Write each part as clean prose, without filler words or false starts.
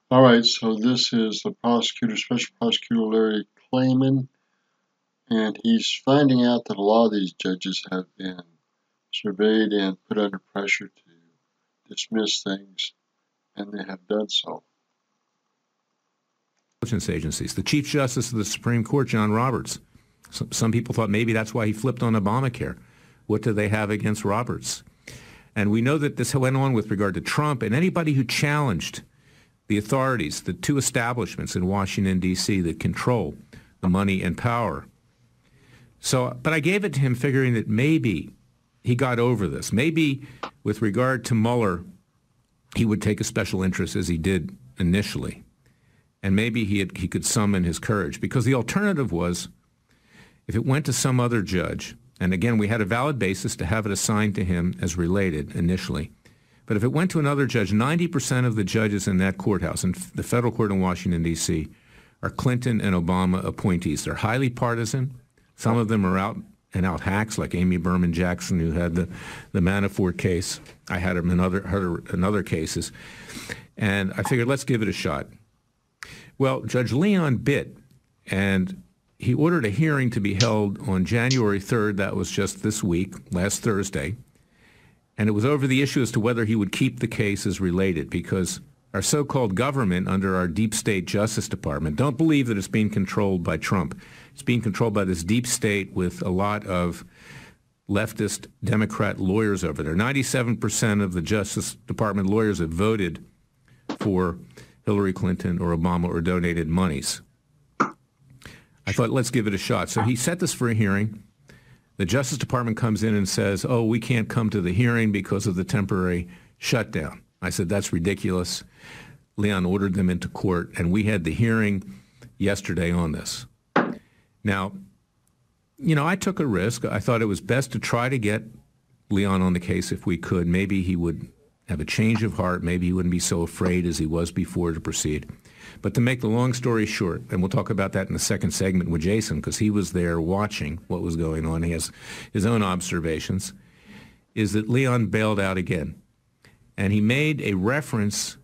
All right, so this is the prosecutor, Special Prosecutor Larry Klayman, and he's finding out that a lot of these judges have been surveyed and put under pressure to dismiss things, and they have done so. Intelligence agencies. The Chief Justice of the Supreme Court, John Roberts. Some people thought maybe that's why he flipped on Obamacare. What do they have against Roberts? And we know that this went on with regard to Trump and anybody who challenged the authorities, the two establishments in Washington, D.C. that control the money and power. So, but I gave it to him figuring that maybe he got over this. Maybe with regard to Mueller, he would take a special interest as he did initially. And maybe he could summon his courage, because the alternative was if it went to some other judge, and again, we had a valid basis to have it assigned to him as related initially. But if it went to another judge, 90% of the judges in that courthouse, in the federal court in Washington, D.C., are Clinton and Obama appointees. They're highly partisan. Some of them are out-and-out hacks, like Amy Berman Jackson, who had the Manafort case. I had him in other cases. And I figured, let's give it a shot. Well, Judge Leon bit, and he ordered a hearing to be held on January 3rd. That was just this week, last Thursday. And it was over the issue as to whether he would keep the case as related, because our so-called government under our deep state Justice Department don't believe that it's being controlled by Trump. It's being controlled by this deep state with a lot of leftist Democrat lawyers over there. 97% of the Justice Department lawyers have voted for Hillary Clinton or Obama or donated monies. I thought, let's give it a shot. So he set this for a hearing. The Justice Department comes in and says, oh, we can't come to the hearing because of the temporary shutdown. I said, that's ridiculous. Leon ordered them into court, and we had the hearing yesterday on this. Now, you know, I took a risk. I thought it was best to try to get Leon on the case if we could. Maybe he would have a change of heart. Maybe he wouldn't be so afraid as he was before to proceed. But to make the long story short, and we'll talk about that in the second segment with Jason, because he was there watching what was going on. He has his own observations, is that Leon bailed out again. And he made a reference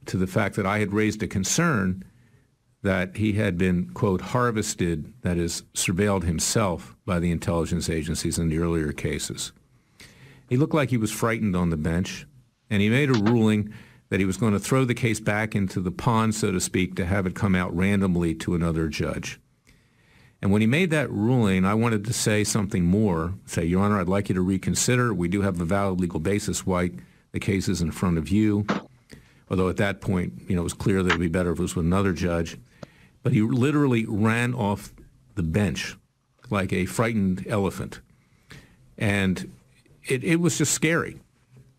to the fact that I had raised a concern that he had been, quote, harvested, that is, surveilled himself by the intelligence agencies in the earlier cases. He looked like he was frightened on the bench, and he made a ruling that he was going to throw the case back into the pond, so to speak, to have it come out randomly to another judge. And when he made that ruling, I wanted to say something more, say, Your Honor, I'd like you to reconsider. We do have a valid legal basis why the case is in front of you. Although at that point, you know, it was clear that it would be better if it was with another judge. But he literally ran off the bench like a frightened elephant. And it was just scary.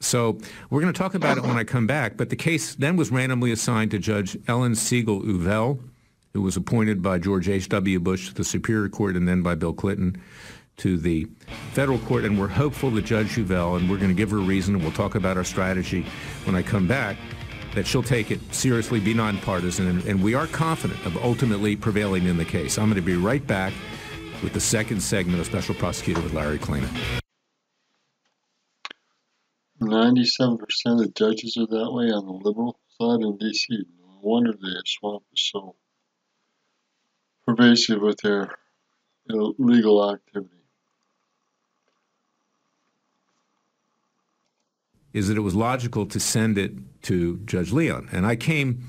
So we're going to talk about it when I come back, but the case then was randomly assigned to Judge Ellen Siegel Uvell, who was appointed by George H.W. Bush to the Superior Court and then by Bill Clinton to the federal court. And we're hopeful that Judge Uvell, and we're going to give her a reason, and we'll talk about our strategy when I come back, that she'll take it seriously, be nonpartisan, and we are confident of ultimately prevailing in the case. I'm going to be right back with the second segment of Special Prosecutor with Larry Klayman. 97% of the judges are that way on the liberal side in D.C. No wonder the swamp is so pervasive with their illegal activity. Is that it was logical to send it to Judge Leon. And I came,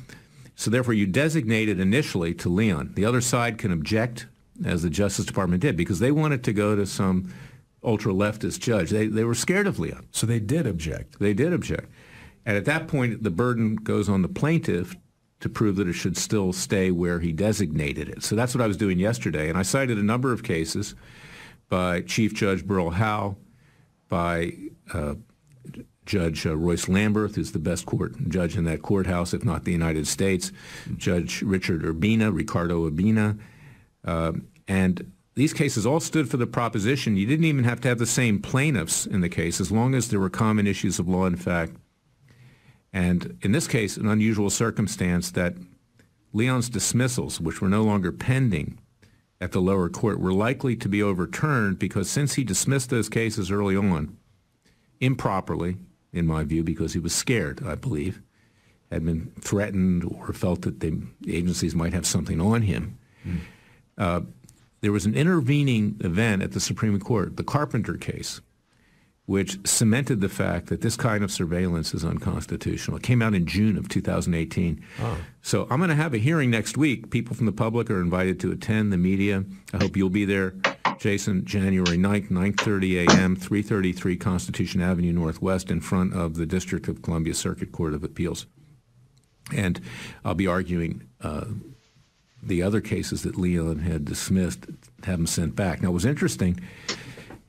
so therefore you designated initially to Leon. The other side can object, as the Justice Department did, because they wanted to go to some ultra-leftist judge. They were scared of Leon. So they did object. They did object. And at that point, the burden goes on the plaintiff to prove that it should still stay where he designated it. So that's what I was doing yesterday. And I cited a number of cases by Chief Judge Burl Howe, by Judge Royce Lamberth, who's the best judge in that courthouse, if not the United States, Judge Ricardo Urbina. And these cases all stood for the proposition you didn't even have to have the same plaintiffs in the case as long as there were common issues of law and fact. And in this case, an unusual circumstance that Leon's dismissals, which were no longer pending at the lower court, were likely to be overturned because since he dismissed those cases early on, improperly, in my view, because he was scared, I believe, had been threatened or felt that the agencies might have something on him. There was an intervening event at the Supreme Court, the Carpenter case, which cemented the fact that this kind of surveillance is unconstitutional. It came out in June of 2018. Oh. So I'm going to have a hearing next week. People from the public are invited to attend, the media. I hope you'll be there. Jason, January 9th, 9:30 a.m., 333 Constitution Avenue Northwest in front of the District of Columbia Circuit Court of Appeals. And I'll be arguing the other cases that Leon had dismissed, have them sent back. Now, what was interesting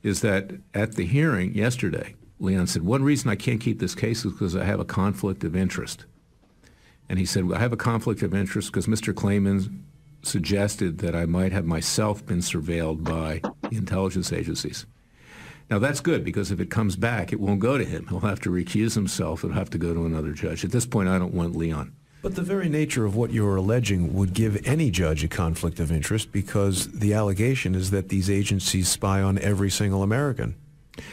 is that at the hearing yesterday, Leon said, one reason I can't keep this case is because I have a conflict of interest. And he said, I have a conflict of interest because Mr. Klayman suggested that I might have myself been surveilled by the intelligence agencies. Now, that's good because if it comes back, it won't go to him. He'll have to recuse himself. It'll have to go to another judge. At this point, I don't want Leon. But the very nature of what you're alleging would give any judge a conflict of interest because the allegation is that these agencies spy on every single American.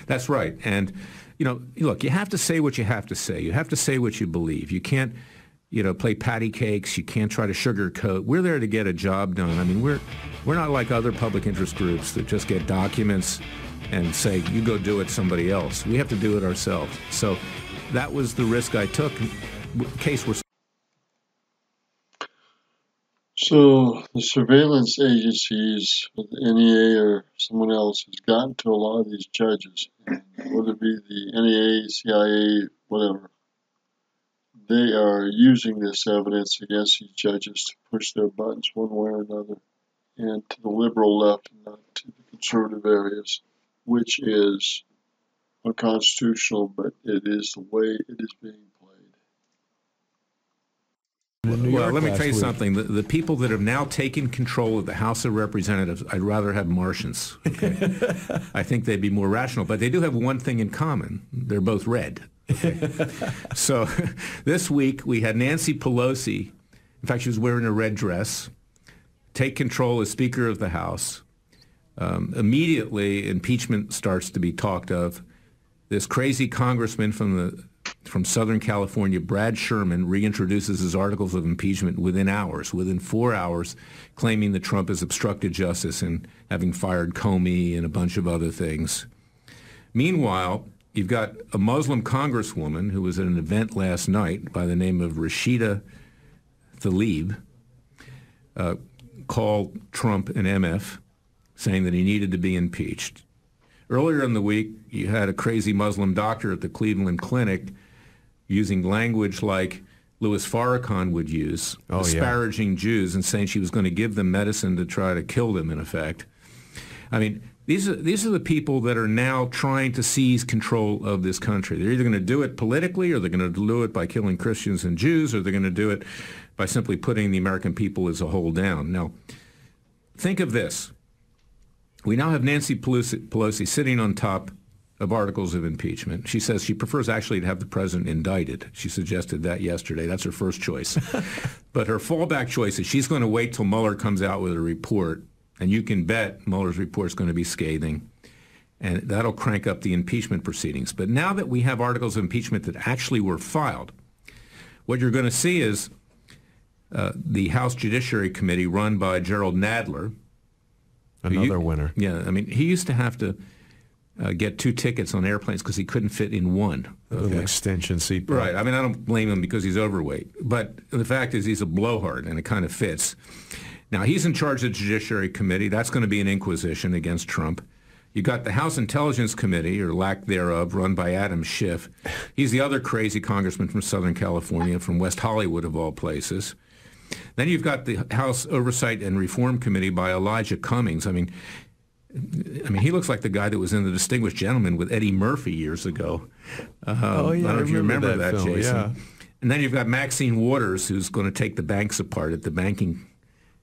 That's right. And, you know, look, you have to say what you have to say. You have to say what you believe. You can't, you know, play patty cakes. You can't try to sugarcoat. We're there to get a job done. I mean, we're not like other public interest groups that just get documents and say, you go do it somebody else. We have to do it ourselves. So that was the risk I took. Case was. So the surveillance agencies, the NEA or someone else, has gotten to a lot of these judges, and whether it be the NEA, CIA, whatever, they are using this evidence against these judges to push their buttons one way or another, and to the liberal left and not to the conservative areas, which is unconstitutional, but it is the way it is being played. Well, let me tell you something. The people that have now taken control of the House of Representatives, I'd rather have Martians. Okay? I think they'd be more rational. But they do have one thing in common. They're both red. Okay? So this week we had Nancy Pelosi, in fact, she was wearing a red dress, take control as Speaker of the House. Immediately, impeachment starts to be talked of. This crazy congressman from Southern California, Brad Sherman, reintroduces his articles of impeachment within 4 hours, claiming that Trump has obstructed justice and having fired Comey and a bunch of other things. Meanwhile, you've got a Muslim congresswoman who was at an event last night by the name of Rashida Tlaib, called Trump an MF, saying that he needed to be impeached. Earlier in the week, you had a crazy Muslim doctor at the Cleveland Clinic using language like Louis Farrakhan would use, disparaging Jews and saying she was going to give them medicine to try to kill them, in effect. I mean, these are the people that are now trying to seize control of this country. They're either going to do it politically, or they're going to do it by killing Christians and Jews, or they're going to do it by simply putting the American people as a whole down. Now, think of this. We now have Nancy Pelosi sitting on top of articles of impeachment. She says she prefers actually to have the president indicted. She suggested that yesterday. That's her first choice. But her fallback choice is she's going to wait till Mueller comes out with a report, and you can bet Mueller's report is going to be scathing, and that'll crank up the impeachment proceedings. But now that we have articles of impeachment that actually were filed, what you're going to see is the House Judiciary Committee run by Gerald Nadler, another winner. Yeah, I mean, he used to have to get 2 tickets on airplanes because he couldn't fit in one. Okay? A little extension seat. Right. I mean, I don't blame him because he's overweight. But the fact is he's a blowhard, and it kind of fits. Now, he's in charge of the Judiciary Committee. That's going to be an inquisition against Trump. You got the House Intelligence Committee, or lack thereof, run by Adam Schiff. He's the other crazy congressman from Southern California, from West Hollywood of all places. Then you've got the House Oversight and Reform Committee by Elijah Cummings. I mean, he looks like the guy that was in The Distinguished Gentleman with Eddie Murphy years ago. I don't know if you remember that film, Jason. Yeah. And then you've got Maxine Waters, who's going to take the banks apart at the Banking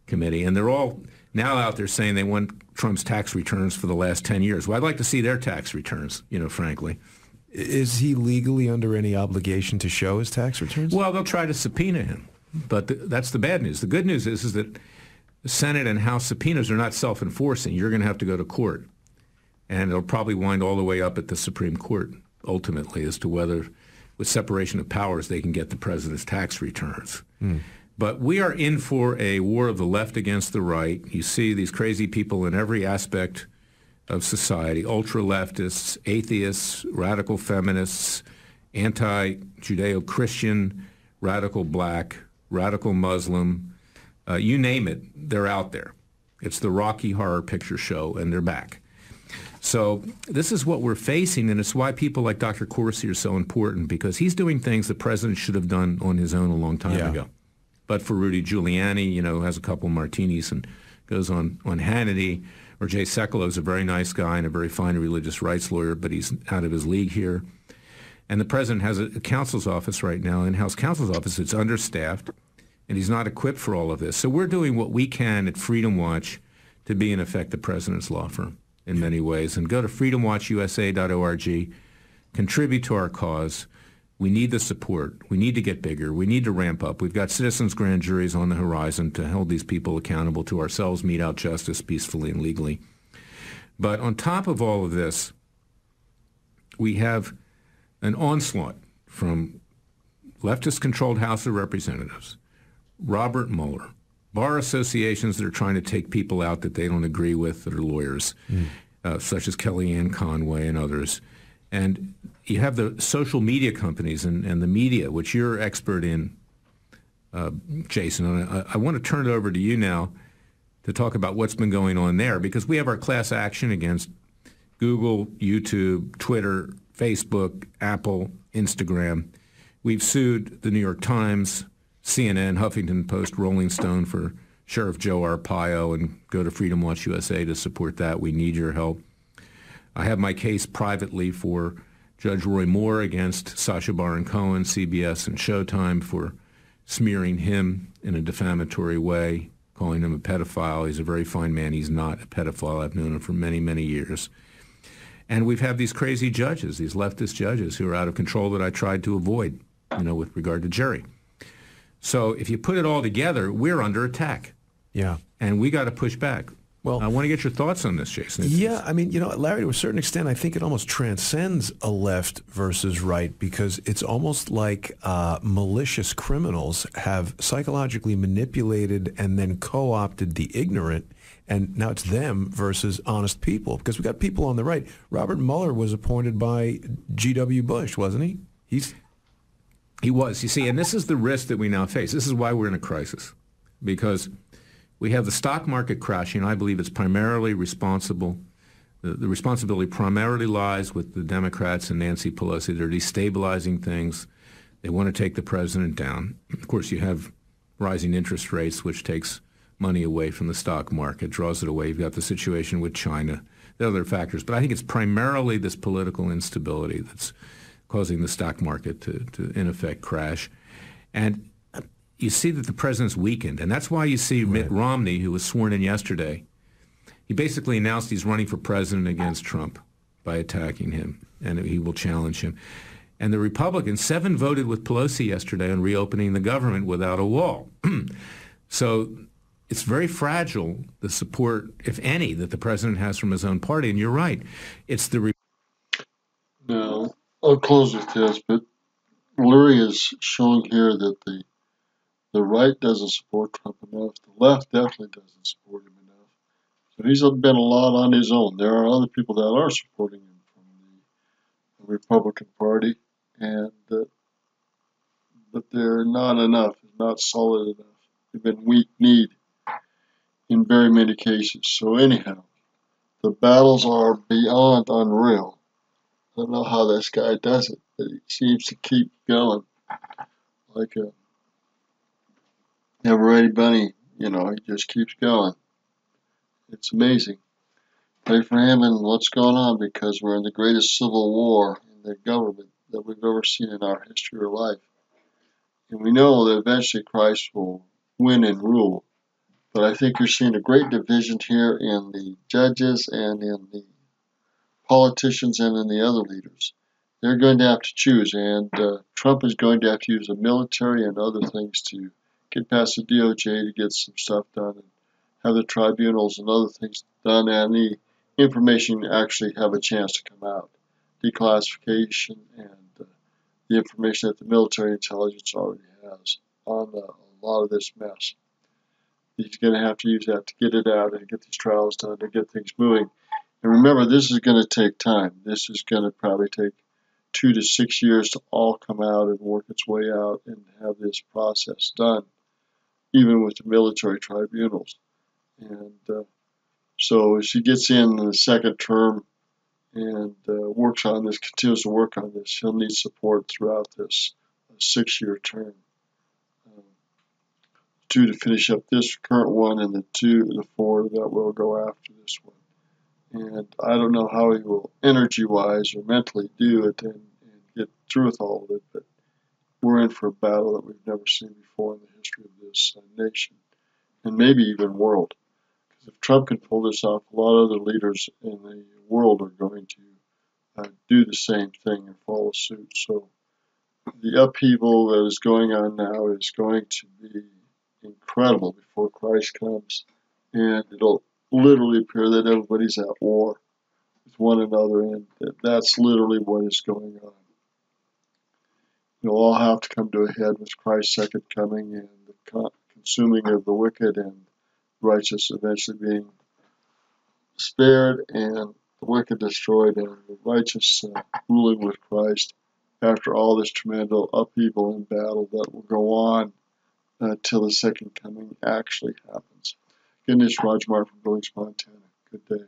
Committee. And they're all now out there saying they want Trump's tax returns for the last 10 years. Well, I'd like to see their tax returns, frankly. Is he legally under any obligation to show his tax returns? Well, they'll try to subpoena him. But that's the bad news. The good news is that the Senate and House subpoenas are not self-enforcing. You're going to have to go to court. And it'll probably wind all the way up at the Supreme Court, ultimately, as to whether with separation of powers, they can get the president's tax returns. But we are in for a war of the left against the right. You see these crazy people in every aspect of society, ultra-leftists, atheists, radical feminists, anti-Judeo-Christian, radical black, radical Muslim, you name it, they're out there. It's the Rocky Horror Picture Show, and they're back. So this is what we're facing, and it's why people like Dr. Corsi are so important, because he's doing things the president should have done on his own a long time ago. But for Rudy Giuliani, you know, has a couple martinis and goes on Hannity, or Jay Sekulow is a very nice guy and a very fine religious rights lawyer, but he's out of his league here. And the president has a counsel's office right now, in-house counsel's office. It's understaffed, and he's not equipped for all of this. So we're doing what we can at Freedom Watch to be, in effect, the president's law firm in many ways. And go to freedomwatchusa.org, contribute to our cause. We need the support. We need to get bigger. We need to ramp up. We've got citizens' grand juries on the horizon to hold these people accountable to ourselves, mete out justice peacefully and legally. But on top of all of this, we have an onslaught from leftist-controlled House of Representatives, Robert Mueller, bar associations that are trying to take people out that they don't agree with that are lawyers, such as Kellyanne Conway and others. And you have the social media companies and the media, which you're expert in, Jason. And I want to turn it over to you now to talk about what's been going on there, because we have our class action against Google, YouTube, Twitter, Facebook, Apple, Instagram. We've sued the New York Times, CNN, Huffington Post, Rolling Stone for Sheriff Joe Arpaio, and go to Freedom Watch USA to support that. We need your help. I have my case privately for Judge Roy Moore against Sacha Baron Cohen, CBS, and Showtime for smearing him in a defamatory way, calling him a pedophile. He's a very fine man. He's not a pedophile. I've known him for many, many years. And we've had these crazy judges, these leftist judges who are out of control that I tried to avoid, you know, with regard to Jerry. So if you put it all together, we're under attack. Yeah. And we got to push back. Well, I want to get your thoughts on this, Jason. Yeah, I mean, you know, Larry, to a certain extent, I think it almost transcends a left versus right, because it's almost like malicious criminals have psychologically manipulated and then co-opted the ignorant, and now it's them versus honest people, because we've got people on the right. Robert Mueller was appointed by G.W. Bush, wasn't he? He was, you see, and this is the risk that we now face. This is why we're in a crisis, because we have the stock market crashing. I believe it's primarily responsible. The responsibility primarily lies with the Democrats and Nancy Pelosi. They're destabilizing things. They want to take the president down. Of course, you have rising interest rates, which takes money away from the stock market, draws it away. You've got the situation with China. There are other factors. But I think it's primarily this political instability that's causing the stock market to in effect, crash. And you see that the president's weakened, and that's why you see Mitt Romney, who was sworn in yesterday, he basically announced he's running for president against Trump by attacking him, and he will challenge him. And the Republicans, 7 voted with Pelosi yesterday on reopening the government without a wall. So it's very fragile, the support, if any, that the president has from his own party. And you're right. It's the... Now, I'll close with this, but Lurie is showing here that the right doesn't support Trump enough. The left definitely doesn't support him enough. So he's been a lot on his own. There are other people that are supporting him from the Republican Party, and but they're not enough. It's not solid enough. They've been weak-kneed in very many cases. So anyhow, the battles are beyond unreal. I don't know how this guy does it, but he seems to keep going like a never-ready bunny. You know, he just keeps going. It's amazing. Pray for him and what's going on, because we're in the greatest civil war in the government that we've ever seen in our history of life. And we know that eventually Christ will win and rule. But I think you're seeing a great division here in the judges and in the politicians and in the other leaders. They're going to have to choose, and Trump is going to have to use the military and other things to get past the DOJ to get some stuff done, and have the tribunals and other things done, and the information actually have a chance to come out. Declassification and the information that the military intelligence already has on a lot of this mess. He's going to have to use that to get it out and get these trials done to get things moving. And remember, this is going to take time. This is going to probably take 2 to 6 years to all come out and work its way out and have this process done, even with the military tribunals. And so as he gets in the second term and works on this, continues to work on this, he'll need support throughout this 6-year term. 2 to finish up this current one, and the 4 that will go after this one. And I don't know how he will energy-wise or mentally do it and get through with all of it, but we're in for a battle that we've never seen before in the history of this nation, and maybe even world. Because if Trump can pull this off, a lot of other leaders in the world are going to do the same thing and follow suit. So the upheaval that is going on now is going to be incredible before Christ comes, and it'll literally appear that everybody's at war with one another, and that's literally what is going on. It'll all have to come to a head with Christ's second coming and the consuming of the wicked and righteous eventually being spared and the wicked destroyed and the righteous ruling with Christ after all this tremendous upheaval and battle that will go on till the second coming actually happens. Again, this is Roger Martin from Billings, Montana. Good day.